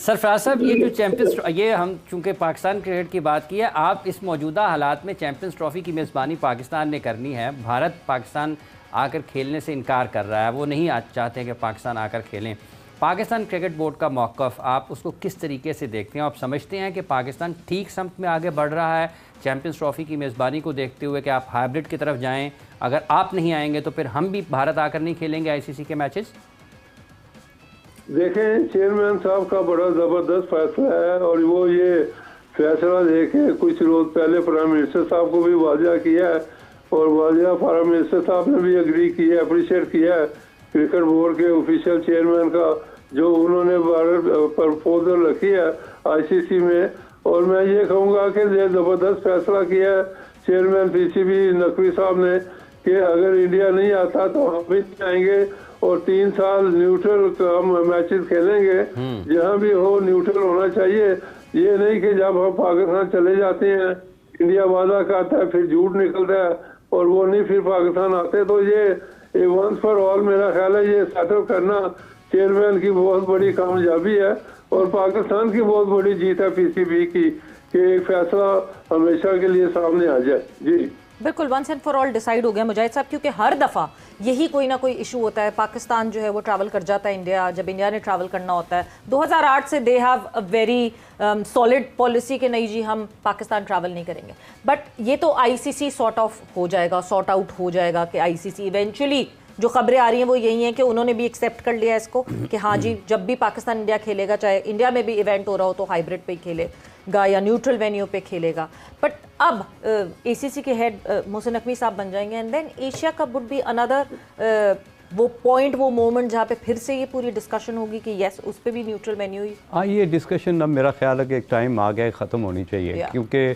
सरफराज साहब, ये जो चैंपियंस, ये हम चूंकि पाकिस्तान क्रिकेट की बात की है, आप इस मौजूदा हालात में चैंपियंस ट्रॉफी की मेज़बानी पाकिस्तान ने करनी है। भारत पाकिस्तान आकर खेलने से इनकार कर रहा है, वो नहीं चाहते कि पाकिस्तान आकर खेलें। पाकिस्तान क्रिकेट बोर्ड का मौक़िफ़ आप उसको किस तरीके से देखते हैं? आप समझते हैं कि पाकिस्तान ठीक समत में आगे बढ़ रहा है चैंपियंस ट्रॉफी की मेज़बानी को देखते हुए कि आप हाइब्रिड की तरफ जाएँ, अगर आप नहीं आएंगे तो फिर हम भी भारत आकर नहीं खेलेंगे ICC के मैचेस? देखें, चेयरमैन साहब का बड़ा ज़बरदस्त फैसला है और वो ये फैसला देके कुछ रोज पहले प्राइम मिनिस्टर साहब को भी वाजिया किया है और वाजिया प्राइम मिनिस्टर साहब ने भी एग्री किया, अप्रिशिएट किया है क्रिकेट बोर्ड के ऑफिशियल चेयरमैन का जो उन्होंने प्रपोजल रखी है ICC में। और मैं ये कहूँगा कि ये ज़बरदस्त फैसला किया है चेयरमैन PCB नकवी साहब ने कि अगर इंडिया नहीं आता तो हम भी आएंगे और 3 साल न्यूट्रल हम मैचेस खेलेंगे, जहां भी हो न्यूट्रल होना चाहिए। ये नहीं कि जब हम पाकिस्तान चले जाते हैं इंडिया वादा करता है फिर झूठ निकलता है और वो नहीं फिर पाकिस्तान आते। तो ये वंस फॉर ऑल मेरा ख्याल है ये सेटल करना चेयरमैन की बहुत बड़ी कामयाबी है और पाकिस्तान की बहुत बड़ी जीत है PCB की कि एक फैसला हमेशा के लिए सामने आ जाए। जी बिल्कुल, once and for all decide हो गया मुजाहिद साहब, क्योंकि हर दफ़ा यही कोई ना कोई इशू होता है। पाकिस्तान जो है वो ट्रैवल कर जाता है इंडिया, जब इंडिया ने ट्रैवल करना होता है 2008 से they have a very solid policy कि नहीं जी हम पाकिस्तान ट्रैवल नहीं करेंगे। बट ये तो ICC सॉर्ट ऑफ हो जाएगा, सॉर्ट आउट हो जाएगा कि ICC इवेंचुअली, जो खबरें आ रही हैं वो यही हैं कि उन्होंने भी एक्सेप्ट कर लिया इसको कि हाँ जी जब भी पाकिस्तान इंडिया खेलेगा, चाहे इंडिया में भी इवेंट हो रहा हो तो हाइब्रिड पे ही खेलेगा या न्यूट्रल वेन्यू पे खेलेगा। बट अब ACC के हेड मोहसिन नकवी साहब बन जाएंगे and then Asia cup would be another वो पॉइंट, वो मोमेंट जहाँ पे फिर से ये पूरी डिस्कशन होगी कि यस उस पर भी न्यूट्रल वेन्यू ही। हाँ, ये डिस्कशन अब मेरा ख्याल है कि एक टाइम आ गया ख़त्म होनी चाहिए क्योंकि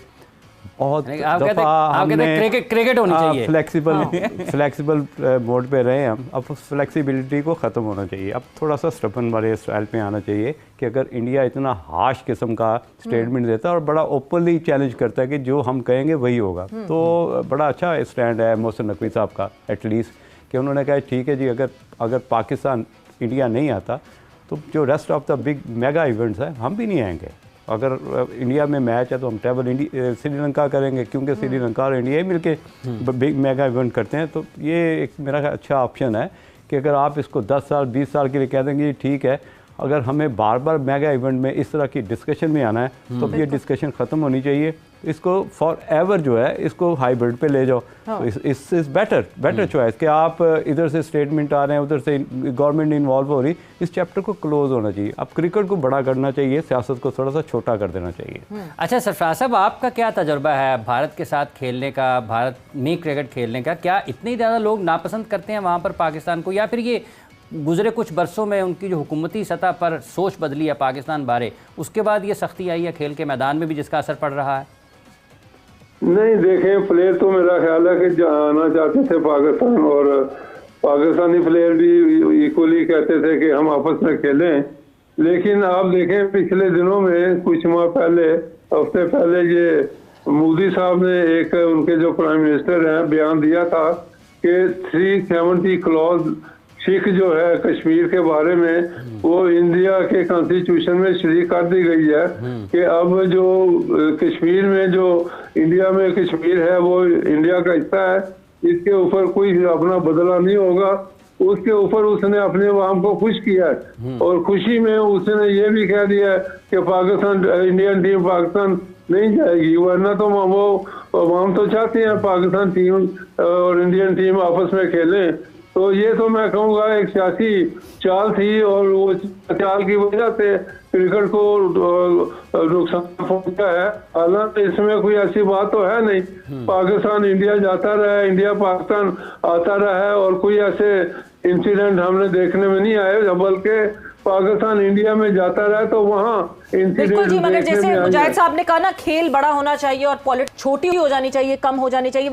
बहुत दफ़ा हमने क्रिकेट होनी चाहिए, फ्लेक्सिबल मोड पे रहे हम। अब उस फ्लेक्सिबिलिटी को ख़त्म होना चाहिए। अब थोड़ा सा स्टफन वाले स्टाइल पे आना चाहिए कि अगर इंडिया इतना हार्श किस्म का स्टेटमेंट देता है और बड़ा ओपनली चैलेंज करता है कि जो हम कहेंगे वही होगा, तो बड़ा अच्छा स्टैंड है मोहसिन नकवी साहब का एटलीस्ट कि उन्होंने कहा ठीक है जी अगर पाकिस्तान इंडिया नहीं आता तो जो rest of the big mega events है हम भी नहीं आएंगे। अगर इंडिया में मैच है तो हम ट्रैवल श्रीलंका करेंगे क्योंकि श्रीलंका और इंडिया ही मिलके बिग मेगा इवेंट करते हैं। तो ये एक मेरा अच्छा ऑप्शन है कि अगर आप इसको 10 साल 20 साल के लिए कह देंगे ठीक है, अगर हमें बार बार मेगा इवेंट में इस तरह की डिस्कशन में आना है तो ये डिस्कशन ख़त्म होनी चाहिए। इसको फॉर एवर जो है इसको हाइब्रिड पे ले जाओ। तो इस बेटर चॉइस कि आप इधर से स्टेटमेंट आ रहे हैं, उधर से गवर्नमेंट इन्वॉल्व हो रही, इस चैप्टर को क्लोज होना चाहिए। अब क्रिकेट को बड़ा करना चाहिए, सियासत को थोड़ा सा छोटा कर देना चाहिए। अच्छा सरफराज साहब, आपका क्या तजुर्बा है भारत के साथ खेलने का, भारत में क्रिकेट खेलने का? क्या इतने ज़्यादा लोग नापसंद करते हैं वहाँ पर पाकिस्तान को, या फिर ये गुज़रे कुछ बरसों में उनकी जो हुकूमती सतह पर सोच बदली है पाकिस्तान बारे, उसके बाद ये सख्ती आई है खेल के मैदान में भी जिसका असर पड़ रहा है? नहीं, देखें, प्लेयर तो मेरा ख्याल है कि आना चाहते थे पाकिस्तान और पाकिस्तानी प्लेयर भी इक्वली कहते थे कि हम आपस में खेलें। लेकिन आप देखें पिछले दिनों में कुछ माह पहले, हफ्ते पहले, ये मोदी साहब ने एक उनके जो प्राइम मिनिस्टर हैं बयान दिया था कि 370 क्लॉज सिख जो है कश्मीर के बारे में वो इंडिया के कॉन्स्टिट्यूशन में शरीक कर दी गई है कि अब जो कश्मीर में जो इंडिया में कश्मीर है वो इंडिया का हिस्सा है, इसके ऊपर कोई अपना बदला नहीं होगा। उसके ऊपर उसने अपने अवाम को खुश किया है और खुशी में उसने ये भी कह दिया है कि पाकिस्तान इंडियन टीम पाकिस्तान नहीं जाएगी, वरना तो वो अवाम तो चाहते हैं पाकिस्तान टीम और इंडियन टीम आपस में खेलें। तो ये तो मैं कहूँगा एक सियासी चाल थी और वो चाल की वजह से क्रिकेट को नुकसान पहुंचा है। हालांकि इसमें कोई ऐसी बात तो है नहीं, पाकिस्तान इंडिया जाता रहा, इंडिया पाकिस्तान आता रहा है और कोई ऐसे इंसिडेंट हमने देखने में नहीं आए, बल्कि पाकिस्तान इंडिया में जाता रहा तो वहाँ बिल्कुल जी। मगर जैसे मुजाहिद साहब ने कहा ना, खेल बड़ा होना चाहिए और पॉलिटिक्स छोटी हो जानी चाहिए, कम हो जानी चाहिए।